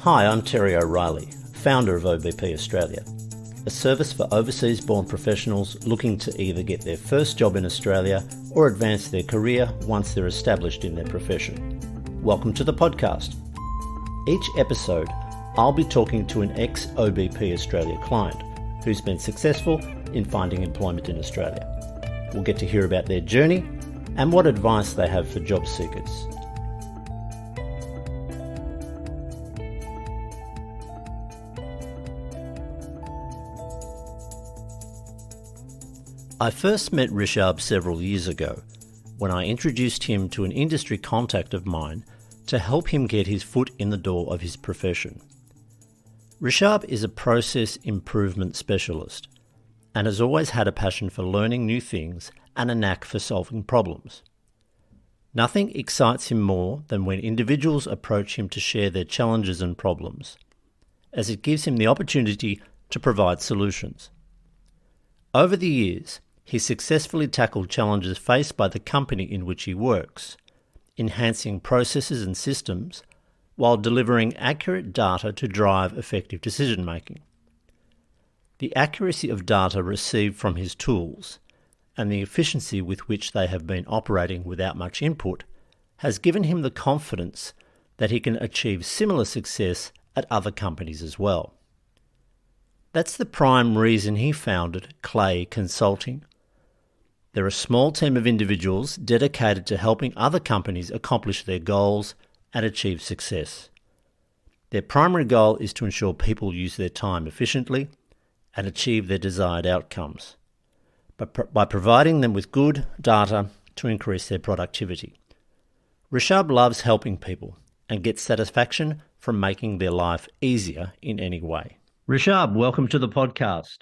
Hi, I'm Terry O'Reilly, founder of OBP Australia, a service for overseas-born professionals looking to either get their first job in Australia or advance their career once they're established in their profession. Welcome to the podcast. Each episode, I'll be talking to an ex-OBP Australia client who's been successful in finding employment in Australia. We'll get to hear about their journey and what advice they have for job seekers. I first met Rishab several years ago when I introduced him to an industry contact of mine to help him get his foot in the door of his profession. Rishab is a process improvement specialist and has always had a passion for learning new things and a knack for solving problems. Nothing excites him more than when individuals approach him to share their challenges and problems, as it gives him the opportunity to provide solutions. Over the years, he successfully tackled challenges faced by the company in which he works, enhancing processes and systems while delivering accurate data to drive effective decision-making. The accuracy of data received from his tools and the efficiency with which they have been operating without much input has given him the confidence that he can achieve similar success at other companies as well. That's the prime reason he founded Clay Consulting. They're a small team of individuals dedicated to helping other companies accomplish their goals and achieve success. Their primary goal is to ensure people use their time efficiently and achieve their desired outcomes, but by providing them with good data to increase their productivity. Rishab loves helping people and gets satisfaction from making their life easier in any way. Rishab, welcome to the podcast.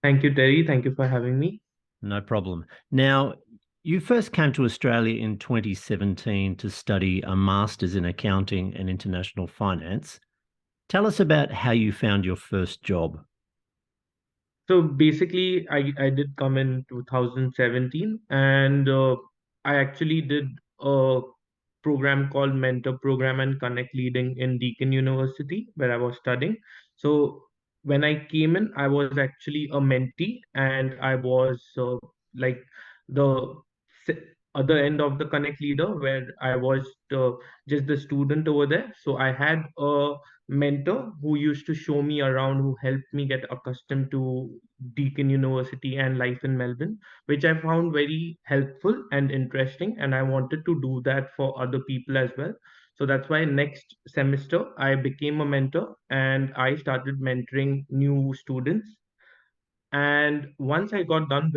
Thank you, Terry. Thank you for having me. No problem. Now, you first came to Australia in 2017 to study a Master's in Accounting and International Finance. Tell us about how you found your first job. So basically, I did come in 2017 and I actually did a program called Mentor Program and Connect Leading in Deakin University where I was studying. So when I came in, I was actually a mentee and I was like the s- other end of the Connect leader where I was just the student over there. So I had a mentor who used to show me around, who helped me get accustomed to Deakin University and life in Melbourne, which I found very helpful and interesting. And I wanted to do that for other people as well. So that's why next semester I became a mentor and I started mentoring new students. And once I got done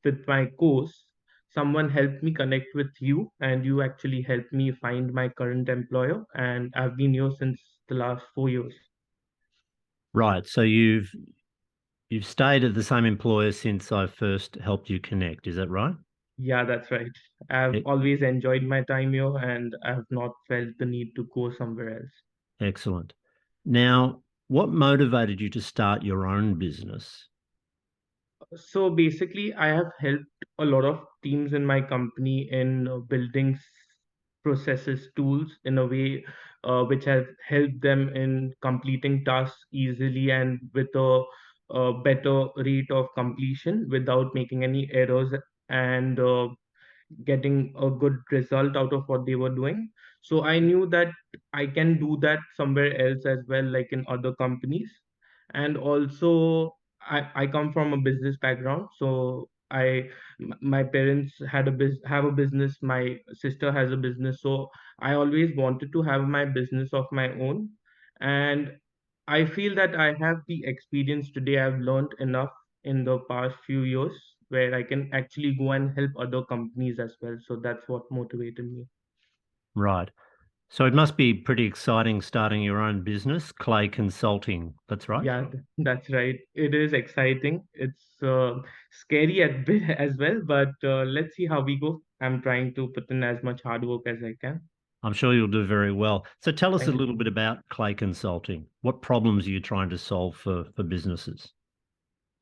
with my course, someone helped me connect with you, and you actually helped me find my current employer. And I've been here since the last 4 years. Right, so you've stayed at the same employer since I first helped you connect, is that right? Yeah, that's right. I've E- always enjoyed my time here, and I've not felt the need to go somewhere else. Excellent. Now, what motivated you to start your own business? So basically, I have helped a lot of teams in my company in building processes, tools in a way which has helped them in completing tasks easily and with a better rate of completion without making any errors and getting a good result out of what they were doing. So I knew that I can do that somewhere else as well, like in other companies. And also, I come from a business background. So my parents have a business. My sister has a business. So I always wanted to have my business of my own. And I feel that I have the experience today. I've learned enough in the past few years where I can actually go and help other companies as well. So that's what motivated me. Right. So it must be pretty exciting starting your own business, Clay Consulting. That's right. Yeah, that's right. It is exciting. It's scary at bit as well, but let's see how we go. I'm trying to put in as much hard work as I can. I'm sure you'll do very well. So tell us a Thank you. little bit about Clay Consulting. What problems are you trying to solve for businesses?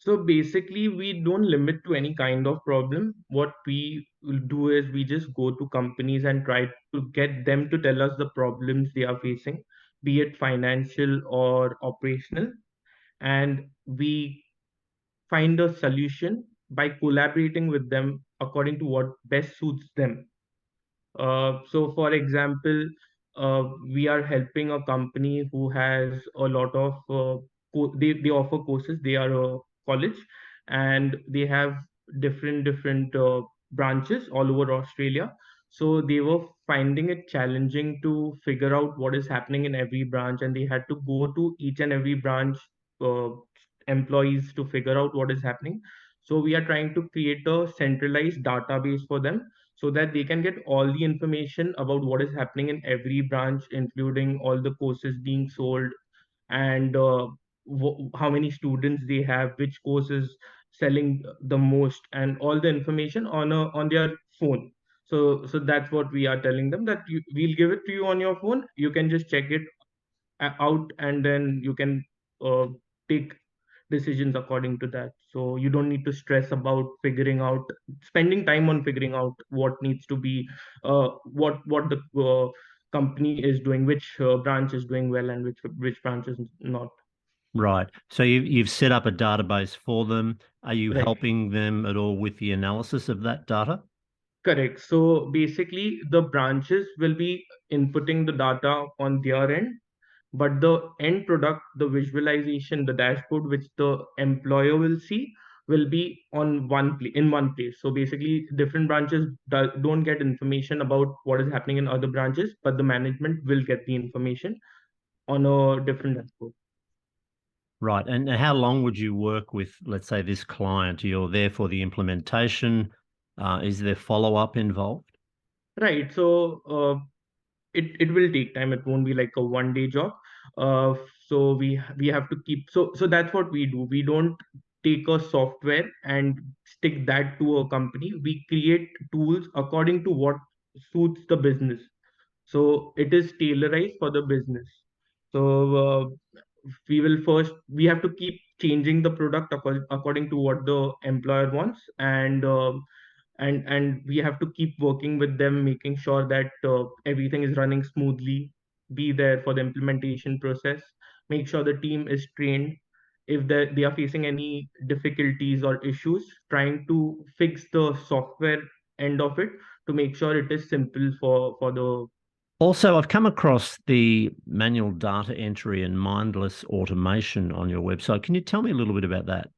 So basically, we don't limit to any kind of problem. What we will do is we just go to companies and try to get them to tell us the problems they are facing. be it financial or operational, and we find a solution by collaborating with them according to what best suits them. So, for example, we are helping a company who has a lot of they offer courses. They are a college, and they have different branches all over Australia. So they were finding it challenging to figure out what is happening in every branch, and they had to go to each and every branch uh, employees to figure out what is happening. So we are trying to create a centralized database for them so that they can get all the information about what is happening in every branch, including all the courses being sold, and how many students they have, which course is selling the most, and all the information on their phone. So that's what we are telling them, that we'll give it to you on your phone. You can just check it out, and then you can uh, take decisions according to that. So you don't need to stress about figuring out, spending time on figuring out what needs to be, what the company is doing, which branch is doing well and which branch is not. Right. So you've set up a database for them. Are you Right. helping them at all with the analysis of that data? Correct. So basically, the branches will be inputting the data on their end, but the end product, the visualization, the dashboard which the employer will see, will be on one place. So basically, different branches don't get information about what is happening in other branches, but the management will get the information on a different dashboard. Right. And how long would you work with, let's say, this client? You're there for the implementation. Is there follow-up involved? Right. So it will take time. It won't be like a one day job. uh so we have to keep, so that's what we do. We don't take a software and stick that to a company. We create tools according to what suits the business, so it is tailorized for the business. So we have to keep changing the product according to what the employer wants, and we have to keep working with them, making sure that everything is running smoothly, be there for the implementation process, make sure the team is trained. If they are facing any difficulties or issues, trying to fix the software end of it to make sure it is simple for the. Also, I've come across the manual data entry and mindless automation on your website. Can you tell me a little bit about that?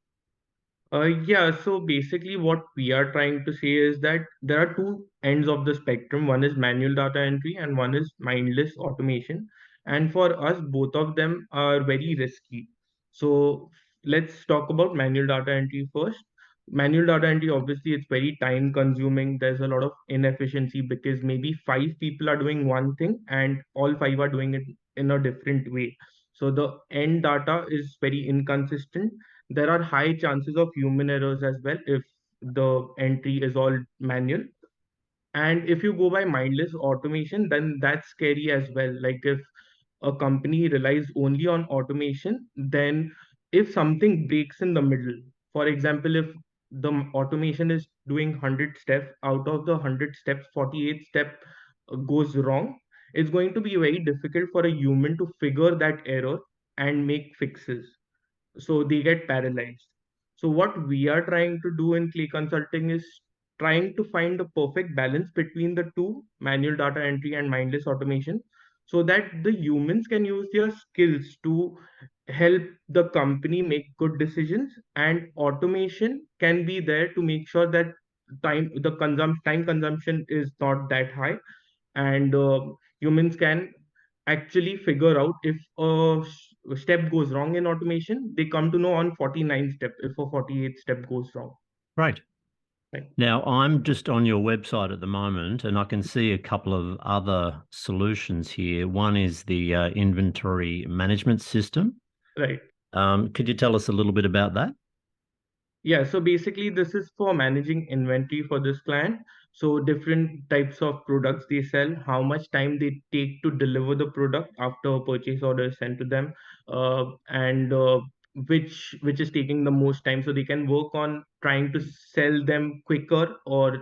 Yeah, so basically, what we are trying to say is that there are two ends of the spectrum. One is manual data entry, and one is mindless automation. And for us, both of them are very risky. So let's talk about manual data entry first. Manual data entry, obviously, it's very time consuming. There's a lot of inefficiency because maybe five people are doing one thing and all five are doing it in a different way. So the end data is very inconsistent. There are high chances of human errors as well if the entry is all manual. And if you go by mindless automation, then that's scary as well. Like if a company relies only on automation, then if something breaks in the middle, for example, if the automation is doing 100 steps, out of the 100 steps, 48 step goes wrong, it's going to be very difficult for a human to figure that error and make fixes, so they get paralyzed. So what we are trying to do in Clay Consulting is trying to find the perfect balance between the two, manual data entry and mindless automation, so that the humans can use their skills to help the company make good decisions, and automation can be there to make sure that time consumption is not that high, and humans can actually figure out if a step goes wrong in automation. They come to know on 49th step if a 48th step goes wrong. Great. Right. Now, I'm just on your website at the moment, and I can see a couple of other solutions here. One is the inventory management system. Right. Could you tell us a little bit about that? Yeah, so basically this is for managing inventory for this client. So different types of products they sell, how much time they take to deliver the product after a purchase order is sent to them, and which is taking the most time, so they can work on trying to sell them quicker, or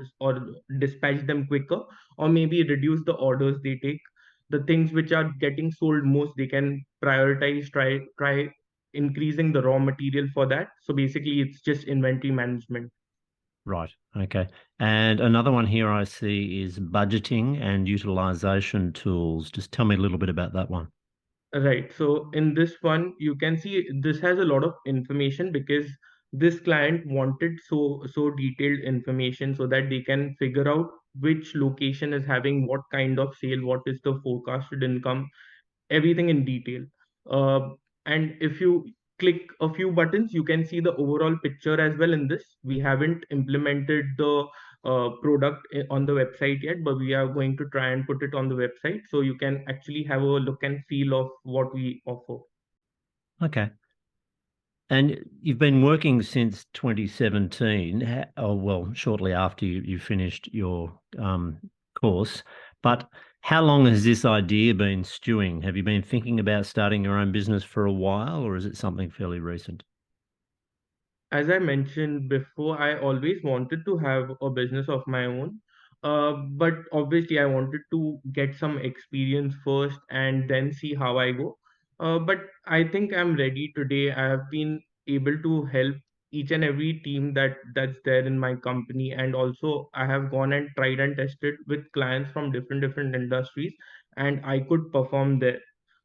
dispatch them quicker, or maybe reduce the orders they take. the things which are getting sold most, they can prioritize, try increasing the raw material for that. So basically, it's just inventory management. Right. Okay. And another one here I see is budgeting and utilization tools. Just tell me a little bit about that one. Right. So in this one, you can see this has a lot of information because this client wanted so detailed information so that they can figure out which location is having what kind of sale, what is the forecasted income, everything in detail. Uh, and if you click a few buttons, you can see the overall picture as well in this. We haven't implemented the product on the website yet, but we are going to try and put it on the website so you can actually have a look and feel of what we offer. Okay. And you've been working since 2017, oh, well, shortly after you finished your course. But how long has this idea been stewing? Have you been thinking about starting your own business for a while, or is it something fairly recent? As I mentioned before, I always wanted to have a business of my own. But obviously, I wanted to get some experience first and then see how I go. But I think I'm ready today. I have been able to help each and every team that's there in my company, and also I have gone and tried and tested with clients from different industries, and I could perform there.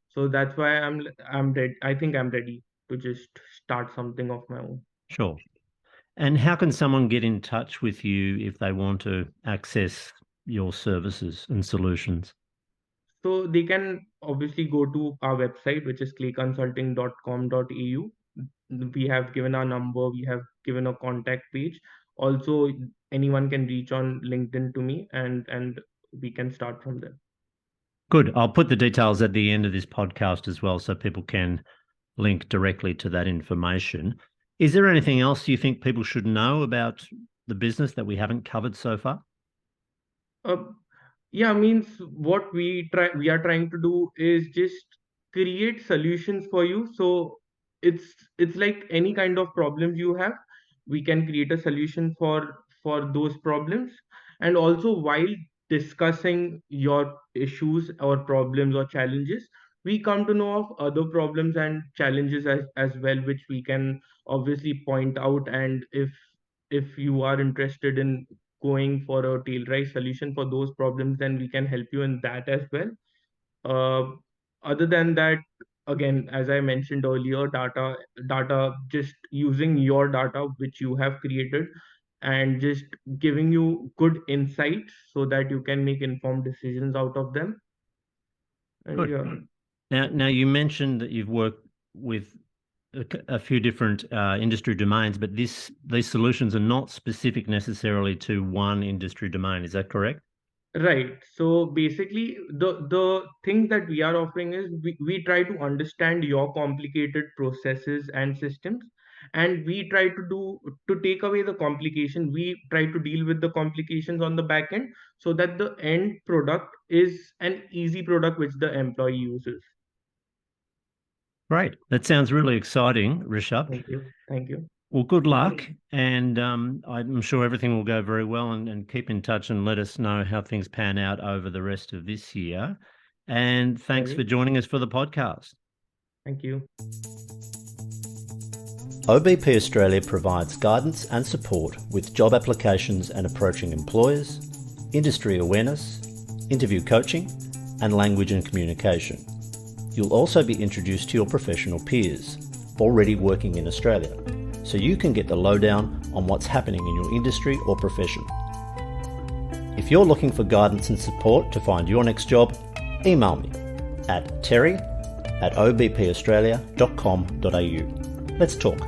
So that's why I'm ready. I think I'm ready to just start something of my own. Sure. And how can someone get in touch with you if they want to access your services and solutions? So they can obviously go to our website, which is clayconsulting.com.au. We have given our number, we have given a contact page. Also, anyone can reach on LinkedIn to me, and we can start from there. Good. I'll put the details at the end of this podcast as well so people can link directly to that information. Is there anything else you think people should know about the business that we haven't covered so far? Uh, yeah, means what we are trying to do is just create solutions for you. So it's like any kind of problems you have, we can create a solution for those problems. And also, while discussing your issues or problems or challenges, we come to know of other problems and challenges as well, which we can obviously point out. And if you are interested in going for a tail rise solution for those problems, then we can help you in that as well. Uh, Other than that, again, as I mentioned earlier, data, just using your data which you have created and just giving you good insights so that you can make informed decisions out of them. And Good. yeah. Now you mentioned that you've worked with a few different industry domains, but these solutions are not specific necessarily to one industry domain. Is that correct? Right. So basically, the thing that we are offering is we try to understand your complicated processes and systems, and we try to take away the complication. We try to deal with the complications on the back end so that the end product is an easy product which the employee uses. Great. That sounds really exciting, Rishabh. Thank you. Thank you. Well, good luck. And I'm sure everything will go very well and keep in touch and let us know how things pan out over the rest of this year. And thanks Sorry. for joining us for the podcast. Thank you. OBP Australia provides guidance and support with job applications and approaching employers, industry awareness, interview coaching, and language and communication. You'll also be introduced to your professional peers already working in Australia, so you can get the lowdown on what's happening in your industry or profession. If you're looking for guidance and support to find your next job, email me at terry@obpaustralia.com.au. Let's talk.